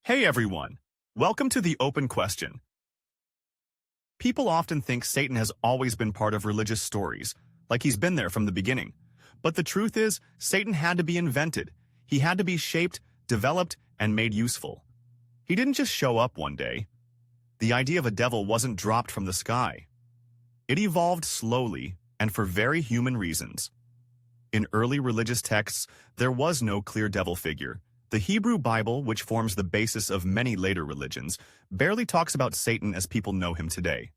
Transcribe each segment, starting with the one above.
Hey everyone, welcome to the open question. People often think Satan has always been part of religious stories, like he's been there from the beginning. But the truth is, Satan had to be invented. He had to be shaped, developed, and made useful. He didn't just show up one day. The idea of a devil wasn't dropped from the sky. It evolved slowly and for very human reasons. In early religious texts, there was no clear devil figure. The Hebrew Bible, which forms the basis of many later religions, barely talks about Satan as people know him today.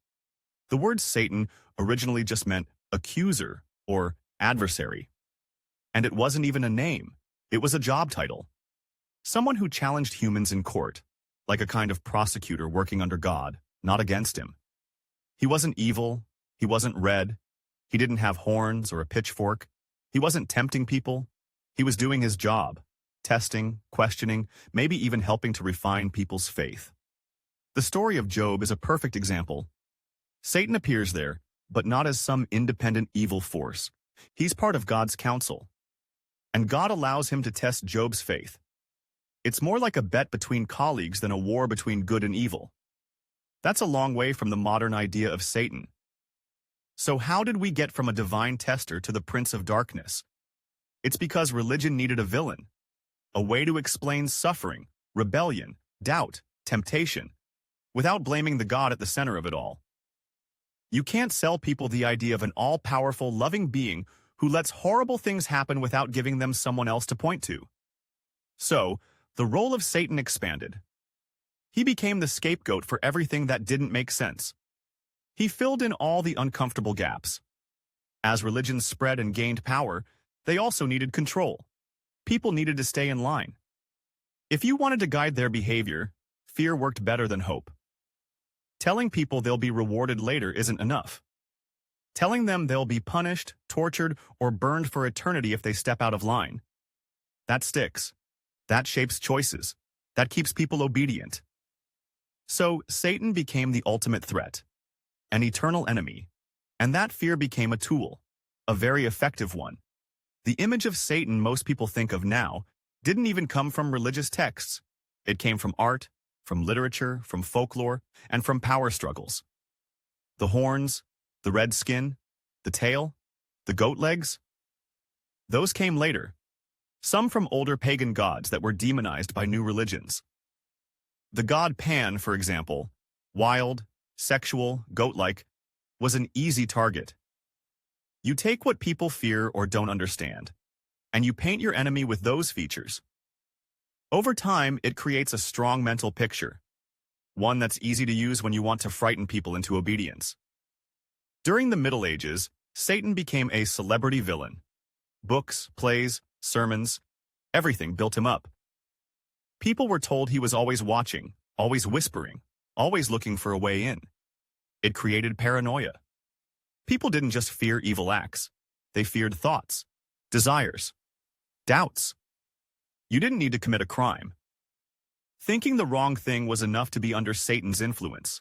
The word Satan originally just meant accuser or adversary. And it wasn't even a name. It was a job title. Someone who challenged humans in court, like a kind of prosecutor working under God, not against him. He wasn't evil. He wasn't red. He didn't have horns or a pitchfork. He wasn't tempting people. He was doing his job. Testing, questioning, maybe even helping to refine people's faith. The story of Job is a perfect example. Satan appears there, but not as some independent evil force. He's part of God's counsel. And God allows him to test Job's faith. It's more like a bet between colleagues than a war between good and evil. That's a long way from the modern idea of Satan. So how did we get from a divine tester to the prince of darkness? It's because religion needed a villain. A way to explain suffering, rebellion, doubt, temptation, without blaming the God at the center of it all. You can't sell people the idea of an all-powerful, loving being who lets horrible things happen without giving them someone else to point to. So, the role of Satan expanded. He became the scapegoat for everything that didn't make sense. He filled in all the uncomfortable gaps. As religions spread and gained power, they also needed control. People needed to stay in line. If you wanted to guide their behavior, fear worked better than hope. Telling people they'll be rewarded later isn't enough. Telling them they'll be punished, tortured, or burned for eternity if they step out of line. That sticks. That shapes choices. That keeps people obedient. So Satan became the ultimate threat, an eternal enemy, and that fear became a tool, a very effective one. The image of Satan most people think of now didn't even come from religious texts. It came from art, from literature, from folklore, and from power struggles. The horns, the red skin, the tail, the goat legs, those came later. Some from older pagan gods that were demonized by new religions. The god Pan, for example, wild, sexual, goat-like, was an easy target. You take what people fear or don't understand, and you paint your enemy with those features. Over time, it creates a strong mental picture, one that's easy to use when you want to frighten people into obedience. During the Middle Ages, Satan became a celebrity villain. Books, plays, sermons, everything built him up. People were told he was always watching, always whispering, always looking for a way in. It created paranoia. People didn't just fear evil acts. They feared thoughts, desires, doubts. You didn't need to commit a crime. Thinking the wrong thing was enough to be under Satan's influence.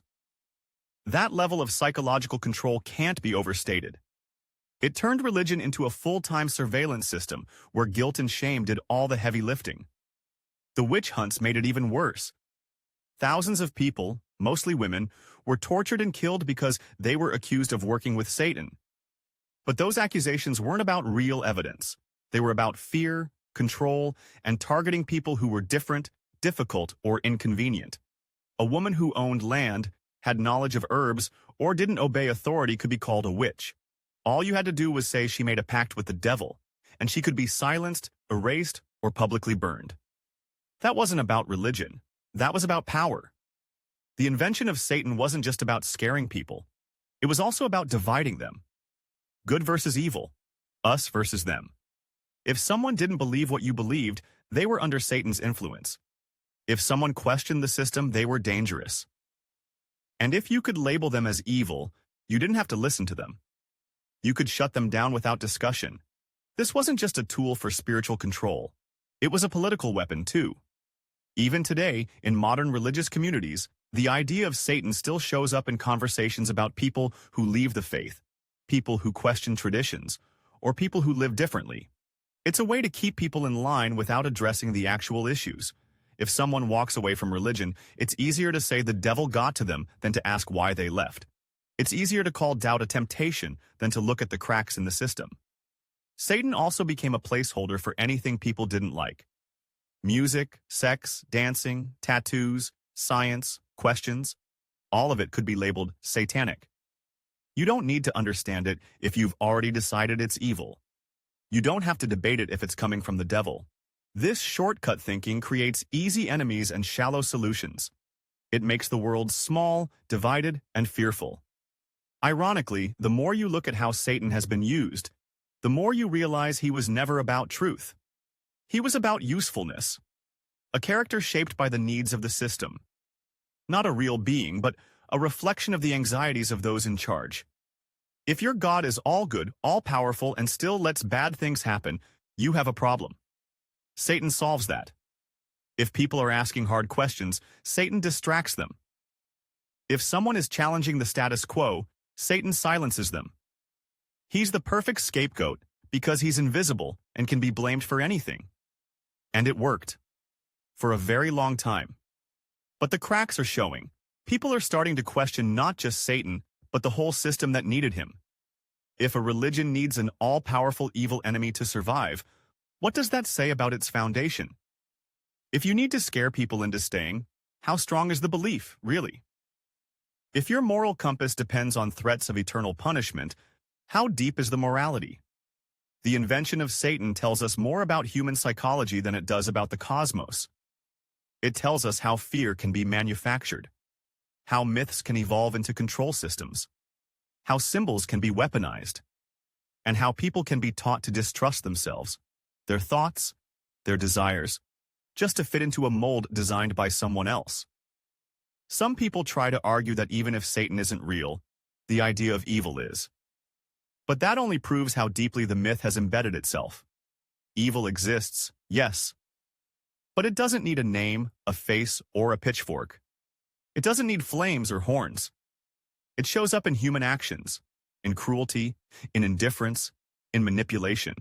That level of psychological control can't be overstated. It turned religion into a full-time surveillance system where guilt and shame did all the heavy lifting. The witch hunts made it even worse. Thousands of people, mostly women, were tortured and killed because they were accused of working with Satan. But those accusations weren't about real evidence. They were about fear, control, and targeting people who were different, difficult, or inconvenient. A woman who owned land, had knowledge of herbs, or didn't obey authority could be called a witch. All you had to do was say she made a pact with the devil, and she could be silenced, erased, or publicly burned. That wasn't about religion. That was about power. The invention of Satan wasn't just about scaring people. It was also about dividing them. Good versus evil. Us versus them. If someone didn't believe what you believed, they were under Satan's influence. If someone questioned the system, they were dangerous. And if you could label them as evil, you didn't have to listen to them. You could shut them down without discussion. This wasn't just a tool for spiritual control. It was a political weapon, too. Even today, in modern religious communities, the idea of Satan still shows up in conversations about people who leave the faith, people who question traditions, or people who live differently. It's a way to keep people in line without addressing the actual issues. If someone walks away from religion, it's easier to say the devil got to them than to ask why they left. It's easier to call doubt a temptation than to look at the cracks in the system. Satan also became a placeholder for anything people didn't like. Music, sex, dancing, tattoos, science, questions, all of it could be labeled satanic. You don't need to understand it if you've already decided it's evil. You don't have to debate it if it's coming from the devil. This shortcut thinking creates easy enemies and shallow solutions. It makes the world small, divided, and fearful. Ironically, the more you look at how Satan has been used, the more you realize he was never about truth. He was about usefulness. A character shaped by the needs of the system. Not a real being, but a reflection of the anxieties of those in charge. If your God is all good, all-powerful, and still lets bad things happen, you have a problem. Satan solves that. If people are asking hard questions, Satan distracts them. If someone is challenging the status quo, Satan silences them. He's the perfect scapegoat because he's invisible and can be blamed for anything. And it worked. For a very long time. But the cracks are showing. People are starting to question not just Satan, but the whole system that needed him. If a religion needs an all-powerful evil enemy to survive, what does that say about its foundation? If you need to scare people into staying, how strong is the belief, really? If your moral compass depends on threats of eternal punishment, how deep is the morality? The invention of Satan tells us more about human psychology than it does about the cosmos. It tells us how fear can be manufactured, how myths can evolve into control systems, how symbols can be weaponized, and how people can be taught to distrust themselves, their thoughts, their desires, just to fit into a mold designed by someone else. Some people try to argue that even if Satan isn't real, the idea of evil is. But that only proves how deeply the myth has embedded itself. Evil exists, yes. But it doesn't need a name, a face, or a pitchfork. It doesn't need flames or horns. It shows up in human actions, in cruelty, in indifference, in manipulation.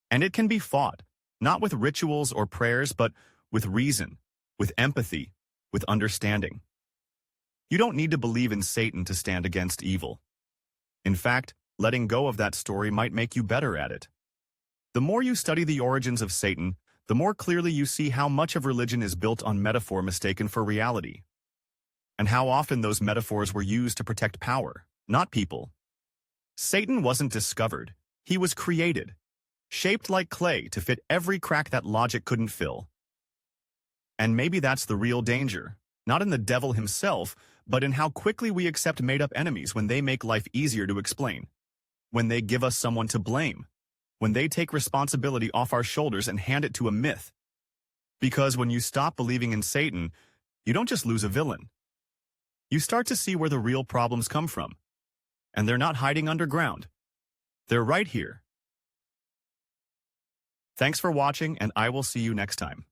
And it can be fought, not with rituals or prayers, but with reason, with empathy, with understanding. You don't need to believe in Satan to stand against evil. In fact, letting go of that story might make you better at it. The more you study the origins of Satan, the more clearly you see how much of religion is built on metaphor mistaken for reality. And how often those metaphors were used to protect power, not people. Satan wasn't discovered. He was created, shaped like clay to fit every crack that logic couldn't fill. And maybe that's the real danger, not in the devil himself, but in how quickly we accept made-up enemies when they make life easier to explain, when they give us someone to blame, when they take responsibility off our shoulders and hand it to a myth. Because when you stop believing in Satan, you don't just lose a villain. You start to see where the real problems come from. And they're not hiding underground. They're right here. Thanks for watching, and I will see you next time.